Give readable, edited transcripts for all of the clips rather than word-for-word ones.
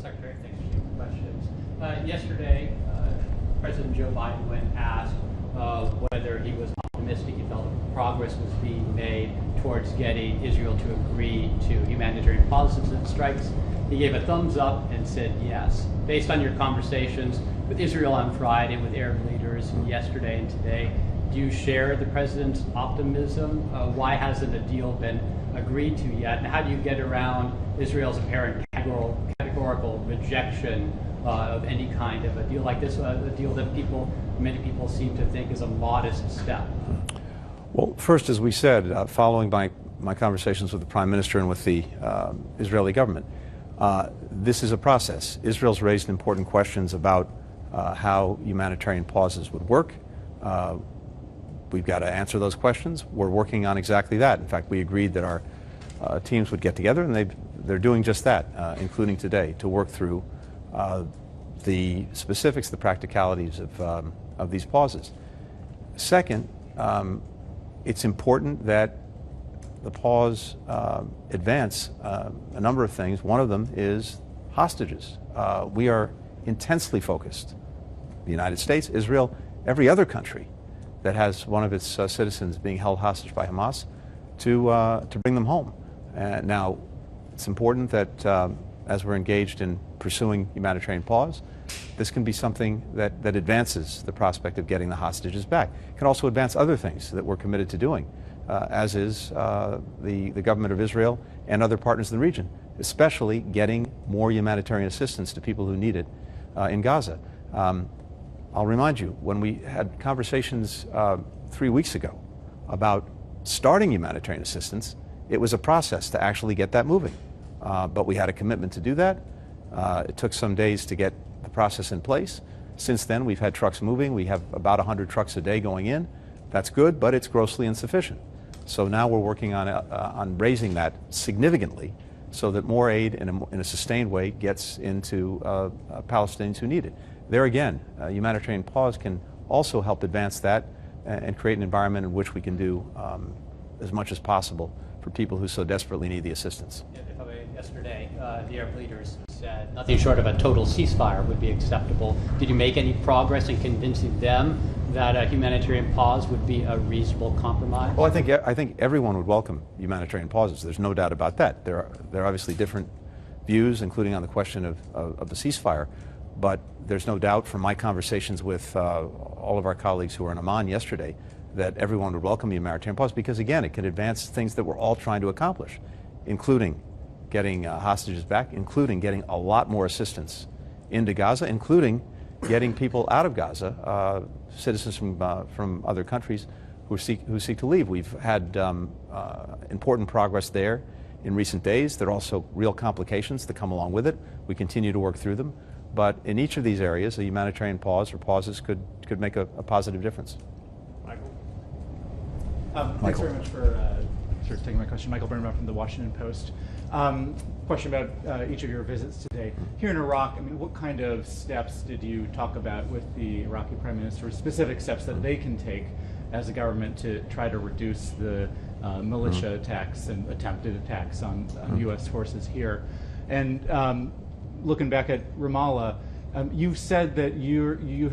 Secretary, thanks for taking questions. Yesterday, President Joe Biden, when asked whether he was optimistic he felt progress was being made towards getting Israel to agree to humanitarian pauses and strikes, he gave a thumbs up and said yes. Based on your conversations with Israel on Friday, with Arab leaders yesterday and today, do you share the president's optimism? Why hasn't a deal been agreed to yet? And how do you get around Israel's apparent categorical rejection of any kind of a deal like this, a deal that many people seem to think is a modest step? Well, first, as we said, following my conversations with the Prime Minister and with the Israeli government, this is a process. Israel's raised important questions about how humanitarian pauses would work. We've got to answer those questions. We're working on exactly that. In fact, we agreed that our teams would get together, and they're doing just that, including today, to work through the specifics, the practicalities of these pauses. Second, it's important that the pause advance a number of things. One of them is hostages. We are intensely focused, the United States, Israel, every other country that has one of its citizens being held hostage by Hamas, to bring them home. Now, it's important that as we're engaged in pursuing humanitarian pause, this can be something that advances the prospect of getting the hostages back. It can also advance other things that we're committed to doing, as is the government of Israel and other partners in the region, especially getting more humanitarian assistance to people who need it in Gaza. I'll remind you, when we had conversations 3 weeks ago about starting humanitarian assistance, it was a process to actually get that moving. But we had a commitment to do that. It took some days to get the process in place. Since then, we've had trucks moving. We have about 100 trucks a day going in. That's good, but it's grossly insufficient. So now we're working on raising that significantly so that more aid in a sustained way gets into Palestinians who need it. There again, humanitarian pause can also help advance that and create an environment in which we can do as much as possible for people who so desperately need the assistance. Yesterday, the Arab leaders said nothing short of a total ceasefire would be acceptable. Did you make any progress in convincing them that a humanitarian pause would be a reasonable compromise? Well, I think everyone would welcome humanitarian pauses. There's no doubt about that. There are obviously different views, including on the question of the ceasefire. But there's no doubt from my conversations with all of our colleagues who were in Amman yesterday that everyone would welcome the humanitarian pause because, again, it can advance things that we're all trying to accomplish, including getting hostages back, including getting a lot more assistance into Gaza, including getting people out of Gaza, citizens from other countries who seek to leave. We've had important progress there in recent days. There are also real complications that come along with it. We continue to work through them. But in each of these areas, a humanitarian pause or pauses could make a positive difference. Michael? Thanks very much for taking my question. Michael Burnbaum from the Washington Post. Question about each of your visits today. Here in Iraq, I mean, what kind of steps did you talk about with the Iraqi Prime Minister, specific steps that they can take as a government to try to reduce the militia attacks and attempted attacks on U.S. forces here? And looking back at Ramallah, you've said that you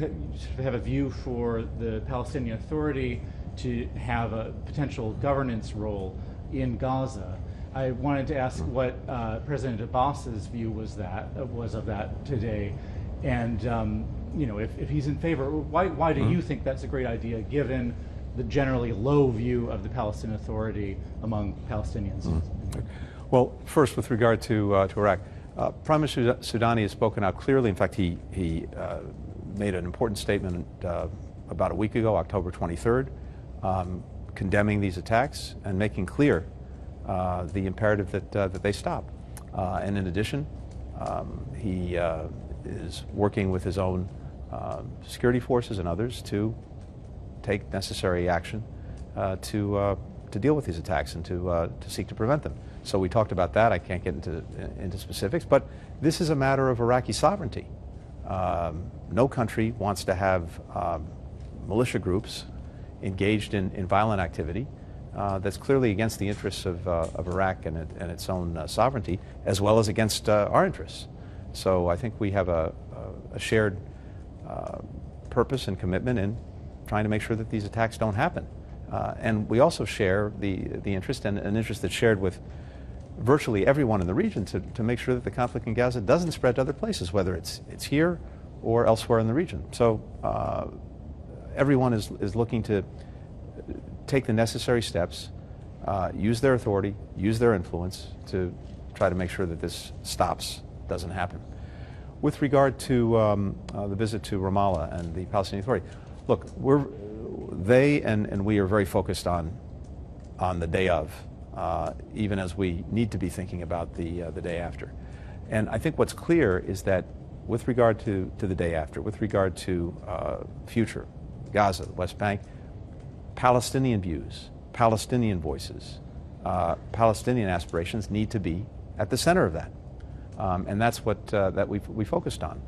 have a view for the Palestinian Authority to have a potential governance role in Gaza. I wanted to ask what President Abbas's view was of that today, and if he's in favor, why do you think that's a great idea, given the generally low view of the Palestinian Authority among Palestinians? Well, first, with regard to Iraq. Prime Minister Sudani has spoken out clearly. In fact, he made an important statement about a week ago, October 23rd, condemning these attacks and making clear the imperative that they stop. And in addition, he is working with his own security forces and others to take necessary action to deal with these attacks and to seek to prevent them. So we talked about that. I can't get into specifics, but this is a matter of Iraqi sovereignty. No country wants to have militia groups engaged in violent activity that's clearly against the interests of Iraq and its own sovereignty, as well as against our interests. So I think we have a shared purpose and commitment in trying to make sure that these attacks don't happen. And we also share the interest, and an interest that's shared with virtually everyone in the region, to make sure that the conflict in Gaza doesn't spread to other places, whether it's here or elsewhere in the region. So everyone is looking to take the necessary steps, use their authority, use their influence to try to make sure that this stops, doesn't happen. With regard to the visit to Ramallah and the Palestinian Authority, look, they and we are very focused on the day of, even as we need to be thinking about the day after. And I think what's clear is that with regard to the day after, with regard to future, Gaza, the West Bank, Palestinian views, Palestinian voices, Palestinian aspirations need to be at the center of that. And that's what that we focused on.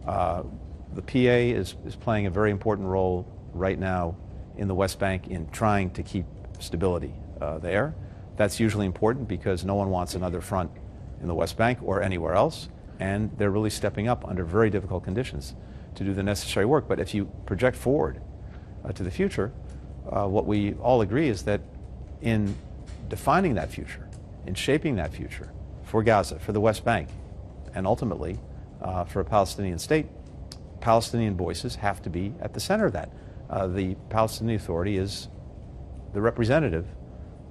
The PA is playing a very important role right now in the West Bank in trying to keep stability there. That's usually important because no one wants another front in the West Bank or anywhere else, and they're really stepping up under very difficult conditions to do the necessary work. But if you project forward to the future, what we all agree is that in defining that future, in shaping that future for Gaza, for the West Bank, and ultimately for a Palestinian state, Palestinian voices have to be at the center of that. The Palestinian Authority is the representative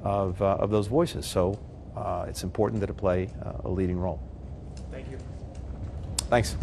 of those voices, so it's important that it play a leading role. Thank you. Thanks.